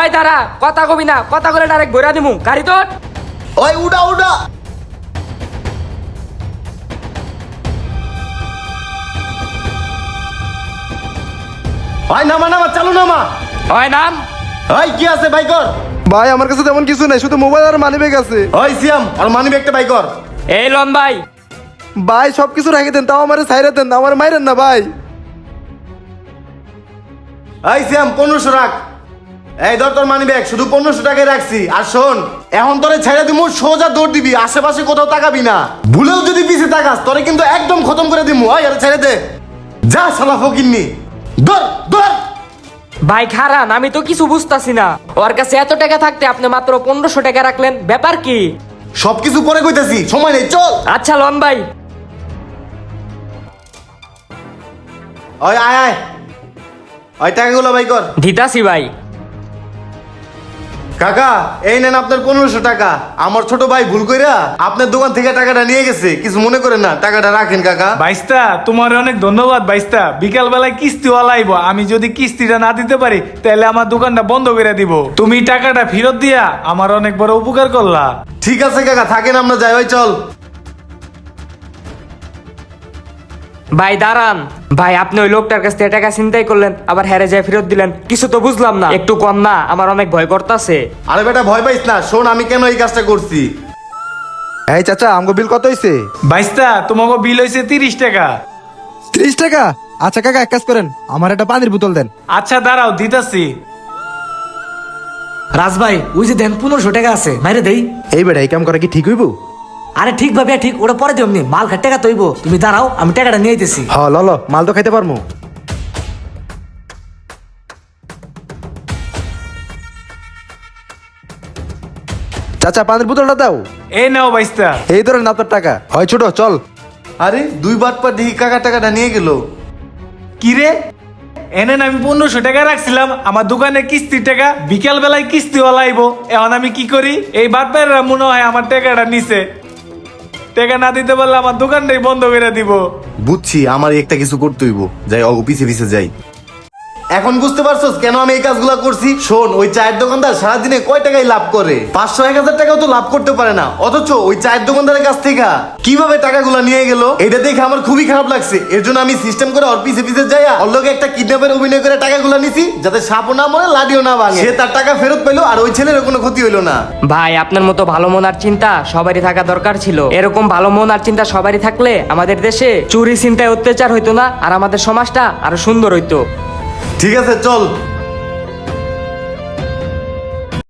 ওই দাঁড়া, কথা কবি না, কথা বলে ডাইরেক্ট ঘুরা দিমু গাড়ি তো। ওই উড়া উড়া। ওই নামা নামা, চালু নামা। ওই নাম। ওই কি আছে বাই কর। ভাই আমার কাছে তেমন কিছু নাই, শুধু মোবাইল আর মানি ব্যাগ আছে। ওই সিয়াম আর মানি ব্যাগটা বাই কর। এই লন ভাই। ভাই সবকিছু রেখে দেন, তাও আমার ছাইরে দেন, আমার মাইরেন না ভাই। এই সিয়াম 1500 রাখ। এই ধর তোর মানি ব্যাগ, শুধু 1500 টাকায় রাখছি। আর শোন, এখন তোরে ছেড়ে দিমু, সোজা দৌড় দিবি, আশেপাশে কোথাও তাকাবি না। ভুলেও যদি পিছে তাকাস তোরে কিন্তু একদম খতম করে দিমু। ওই আরে ছেড়ে দে, যা শালা ফকিন্নি, দৌড় দৌড়। ভাই খারান, আমি তো কিছু বুঝতাছি না। ওর কাছে এত টাকা থাকতে আপনি মাত্র 1500 টাকা রাখলেন, ব্যাপার কি? সবকিছু পরে কইতাছি, সময় নেই, চল। আচ্ছা লন ভাই। ওই আয় আয়, ওই টাকাগুলো বাই কর। দিতাছি ভাই। কাকা এই নেন আপনার 1500 টাকা। আমার ছোট ভাই ভুল কইরা আপনার দোকান থেকে টাকাটা নিয়ে গেছে, কিছু মনে করেন না, টাকাটা রাখেন কাকা। বাইস্তা, তোমার অনেক ধন্যবাদ বাইস্তা। বিকাল বেলায় কিস্তিওয়ালা আইবো, আমি যদি কিস্তিটা না দিতে পারি তাহলে আমার দোকানটা বন্ধ করে দিব। তুমি টাকাটা ফেরত দিয়া আমার অনেক বড় উপকার করলা। ঠিক আছে কাকা, থাকেন, আমরা যাই। ওই চল। ভাই দাঁড়ান। ভাই আপনি ওই লোকটার কাছ থেকে টাকা চিন্তাই করলেন, আবার হেরে যায় ফেরত দিলেন, কিছু তো বুঝলাম না। একটু কম না? আমার অনেক ভয় করতেছে। আরে বেটা ভয় পাইস না, শোন আমি কেন এই কাজটা করছি। এই চাচা, আমগো বিল কত হইছে? বাইস্তা, তোমাকে বিল হয়েছে 30 টাকা। 30 টাকা? আচ্ছা কাকা, এক কাজ করেন, আমার একটা পানির বোতল দেন। আচ্ছা দাঁড়াও, দিতাছি। রাজ ভাই, ওই যে দেন 1500 টাকা আছে, মাইরে দেই। এই বেটা, এই কাম করা কি ঠিক হইব? আরে ঠিক ভাবে ঠিক, ওটা পরে দিও। এমনি মাল খাট টাকা তৈব, তুমি দাঁড়াও, আমি টাকাটা নিয়ে আইতেছি। হ ল, মাল তো খাইতে পারমু। চাচা পানির বোতলটা দাও। এই নাও বাইস্তা। এই ধরেন আপনার টাকা। হয় ছোট, চল। আরে দুই বাট পর দেখি কাকা টাকাটা নিয়ে গেল। কি রে, এনেন আমি 1500 টাকা রাখছিলাম, আমার দোকানে কিস্তির টাকা, বিকাল বেলায় কিস্তিওয়ালা আইবো। এখন আমি কি করি? এই বাটপাড়া মনে হয় আমার টাকাটা নিছে। টাকা না দিতে পারলে আমার দোকানটাই বন্ধ করে দিব। বুঝছি, আমার একটা কিছু করতে হইব। যাই অগো পিছে পিছে যাই। এখন বুঝতে পারছস কেন আমি এই কাজগুলো করছি? শোন, ওই চায়ের দোকানদার সারাদিনে কয় টাকাই লাভ করে? 500-1000 টাকাও তো লাভ করতে পারে না, অথচ ওই চায়ের দোকানদারের কাছ থেকে কিভাবে টাকাগুলো নিয়ে গেল এটা দেখে আমার খুবই খারাপ লাগছে। এর জন্য আমি সিস্টেম করে ওর পিছে পিছে যাইয়া ওর লগে একটা কিডন্যাপের অভিনয় করে টাকাগুলো নিছি, যাতে সাপও না মরে লাডিও না ভাঙে। সে তার টাকা ফেরত পেলো আর ওই ছেলের কোনো ক্ষতি হইলো না। ভাই আপনার মতো ভালো মন আর চিন্তা সবারই থাকা দরকার ছিল। এরকম ভালো মন আর চিন্তা সবারই থাকলে আমাদের দেশে চুরি ছিনতাই অত্যাচার হইতো না, আর আমাদের সমাজটা আরো সুন্দর হইতো। ঠিক আছে চল।